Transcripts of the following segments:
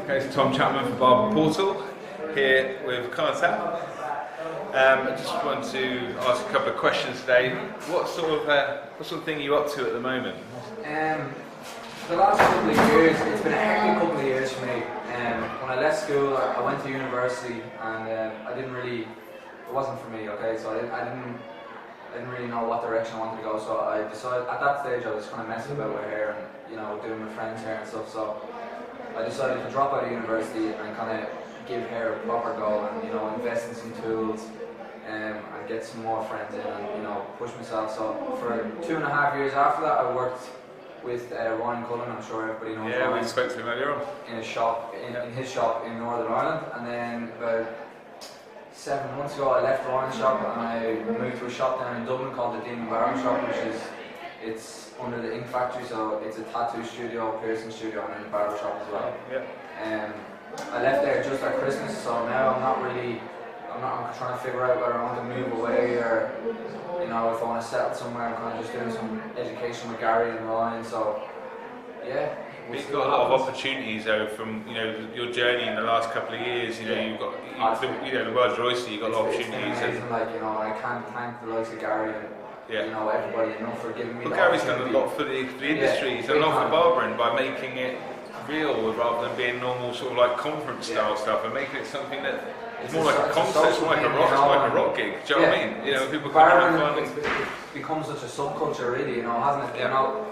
It's Tom Chapman from Barber Portal, here with Conor Taafe. I just want to ask a couple of questions today. What sort of thing are you up to at the moment? The last couple of years, it's been a hectic couple of years for me. When I left school, I went to university, and it wasn't for me. Okay, so I didn't really know what direction I wanted to go. So I decided at that stage I was kind of messing about with hair and doing my friends' hair and stuff. So I decided to drop out of university and kind of give hair a proper go and invest in some tools and get some more friends in and push myself. So for 2.5 years after that, I worked with Ryan Cullen. I'm sure everybody knows. Yeah, Ryan, we spoke to him earlier on. In his shop in Northern Ireland, and then about 7 months ago I left Ryan's shop and I moved to a shop down in Dublin called the Barber shop, it's under the Ink Factory, so it's a tattoo studio, piercing studio, and then a barber shop as well. Yeah. I left there just at Christmas, so now I'm trying to figure out whether I want to move away or if I want to settle somewhere. I'm kind of just doing some education with Gary and Ryan, so yeah. You've got a lot of opportunities though from your journey in the last couple of years. You've got the world's your oyster. You've got a lot of opportunities. It's amazing, I can't thank the likes of Gary and everybody for giving me. Well, Gary's done a lot for the industry. He's done a lot for barbering by making it real rather than being normal sort of like conference style stuff, and making it something that it's more like a concert. It's more like a rock gig. Do you know what I mean? People come and have fun. It's become such a subculture, really. Hasn't it?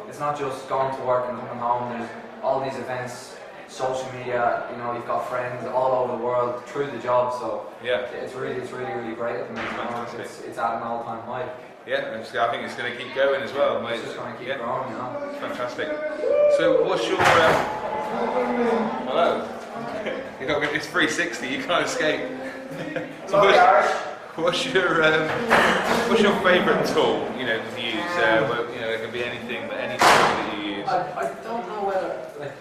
It's not just going to work and coming home. There's all these events, social media. You've got friends all over the world through the job. So it's really great at the moment. It's at an all-time high. Yeah, I think it's going to keep going as well, mate. It's just going to keep growing, It's fantastic. So, what's your hello? It's 360. You can't escape. So what's your favourite tool? To use? It can be anything, but any tool that you use. I don't know whether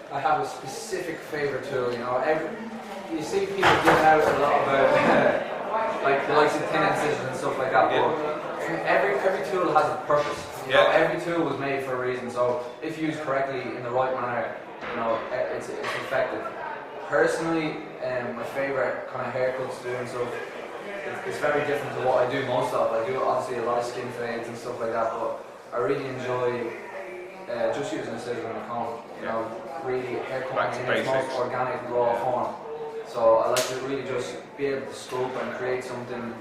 I have a specific favourite tool. You see people giving out a lot about the likes of thin incisions and stuff like that. But every tool has a purpose. Every tool was made for a reason. So if used correctly in the right manner, it's effective. Personally, my favourite kind of haircuts to do and stuff, it's very different to what I do most of. I do obviously a lot of skin fades and stuff like that, but I really enjoy just using a scissor and a comb. Really hair cutting in its most organic, raw form. So I like to really just be able to sculpt and create something,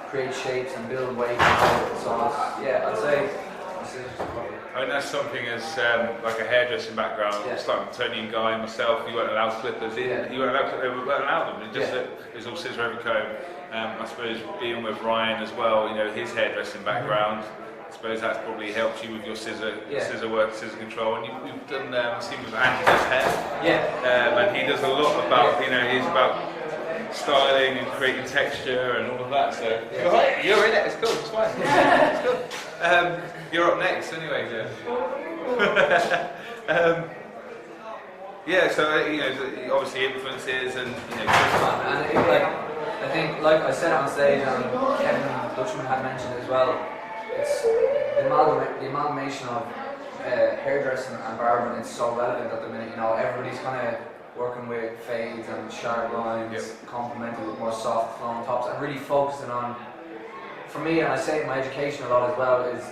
create shapes and build weight. So I'd say scissors probably. I think that's something as like a hairdressing background. It's like Tony and Guy and myself. You weren't allowed clippers in. You weren't allowed them. It was all scissor over comb. I suppose being with Ryan as well, his hairdressing background. I suppose that's probably helped you with your scissor work, scissor control. And you've done seen with Andy does hair. And he does a lot about he's about styling and creating texture and all of that. So you're in it. It's cool. It's fine. It's cool. You're up next, anyway. So obviously influences and I think, like I said on stage, and Kevin Dutchman had mentioned it as well. It's the amalgamation of hairdressing and barbering. It's so relevant at the minute. Everybody's kind of working with fades and sharp lines, complemented with more soft flowing tops, and really focusing on. For me, and I say it in my education a lot as well, is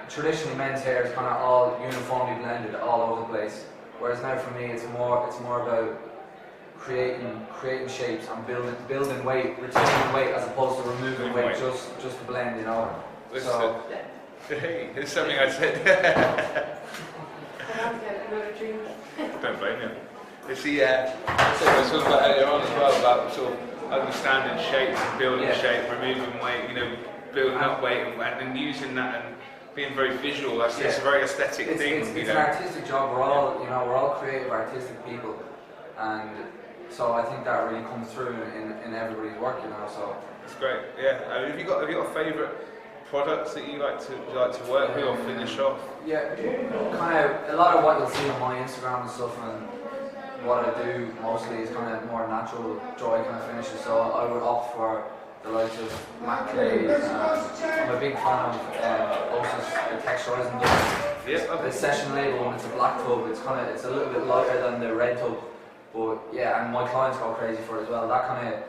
traditionally men's hair is kind of all uniformly blended all over the place. Whereas now for me, it's more about creating shapes and building weight, retaining weight as opposed to removing weight just to blend. It's something I said. Don't blame you. It's I was talking about earlier on as well about sort of understanding shapes and building shape, removing weight, building up weight and then using that and being very visual. It's a very aesthetic thing. It's an artistic job. We're all creative, artistic people, and so I think that really comes through in everybody's work. So it's great. Yeah. Have you got favourite products that you like to work with or finish off? Yeah, kind of a lot of what you'll see on my Instagram and stuff, and what I do mostly is kind of more natural, dry kind of finishes. So I would opt for the likes of Mac Clays. I'm a big fan of Osis, the texturizing. The session label when it's a black tub, it's a little bit lighter than the red tub. But yeah, and my clients go crazy for it as well. That kind of,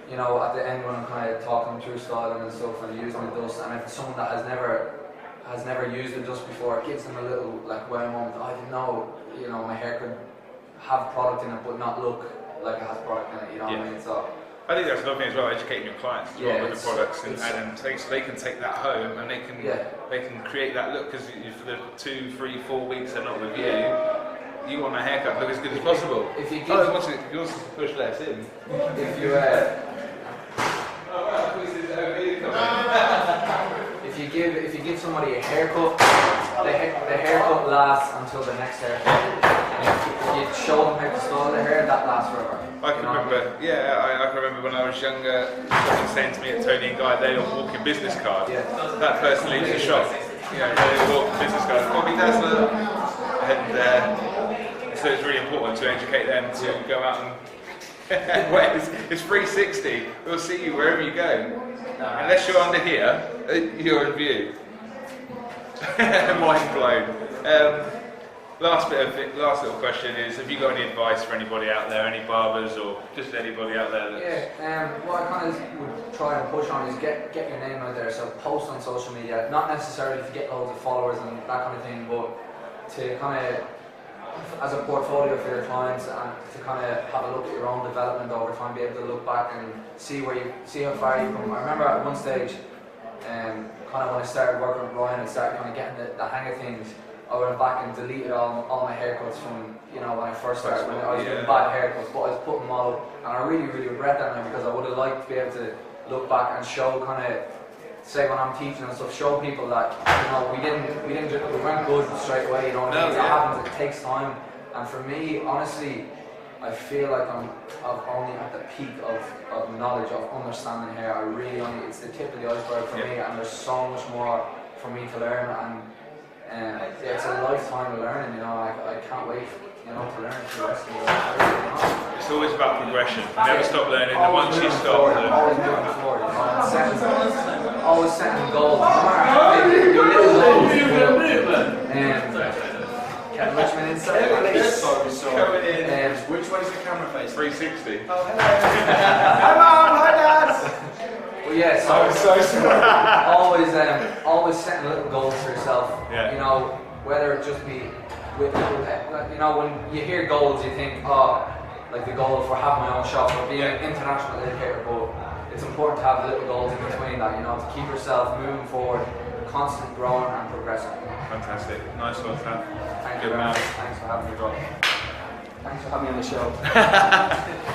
you know, at the end when I'm kind of talking them through styling and stuff and using the dust, and if it's someone that has never used the dust before, it gives them a little like wow moment. I didn't know, you know, my hair could have product in it but not look like it has product in it. You know what I mean? So I think that's another thing as well, educating your clients as well with the products, and so they can take that home and they can create that look, because for the 2, 3, 4 weeks they're not with you, you want a haircut look as good as possible. If you give, to push less in. If you if you give somebody a haircut, the haircut lasts until the next haircut. If you show them how to style the hair, that lasts forever. I can remember, I can remember when I was younger, someone saying to me at Tony and Guy, they were walking business cards. That person leaves the shop. You know, they walk business cards. Bobby Dazzler. And so it's really important to educate them to go out and it's 360. We'll see you wherever you go. Unless you're under here, you're in view. Mind blown. Last little question is: have you got any advice for anybody out there, any barbers or just anybody out there? What I kind of would try and push on is get your name out there. So post on social media, not necessarily to get loads of followers and that kind of thing, but to kind of as a portfolio for your clients, and to kind of have a look at your own development over time, be able to look back and see how far you come. I remember at one stage, kind of when I started working with Ryan and started kind of getting the hang of things, I went back and deleted all my haircuts from, you know, when I first started, when I was doing bad haircuts, but I was putting them all up, and I really, really regret that now, because I would have liked to be able to look back and show kind of, say when I'm teaching and stuff, show people that, you know, we weren't good straight away, you know what I mean? That happens, it takes time, and for me, honestly, I feel like I'm only at the peak of knowledge, of understanding hair. It's the tip of the iceberg for me, and there's so much more for me to learn, and it's a lifetime of learning, you know. I can't wait, you know, to learn for the rest of my life. It's always about progression. Never stop learning, and once you stop learning, always moving forward, you know, always setting goals. No matter how big your little goals, Kevin Richmond inside the place. Sorry. Which way's the camera face? 360. Oh, hello. Hi mom, hi dad. Well, yeah, so I'm so sorry. Always setting little goals for yourself. You know, whether it just be with little, you know, when you hear goals, you think, oh, like the goal for having my own shop or being an international educator, but it's important to have little goals in between that, you know, to keep yourself moving forward, constant growing and progressing. Fantastic. Nice one, Sam. Thank you very much. Thanks for having me, Rob. Thanks for having me on the show.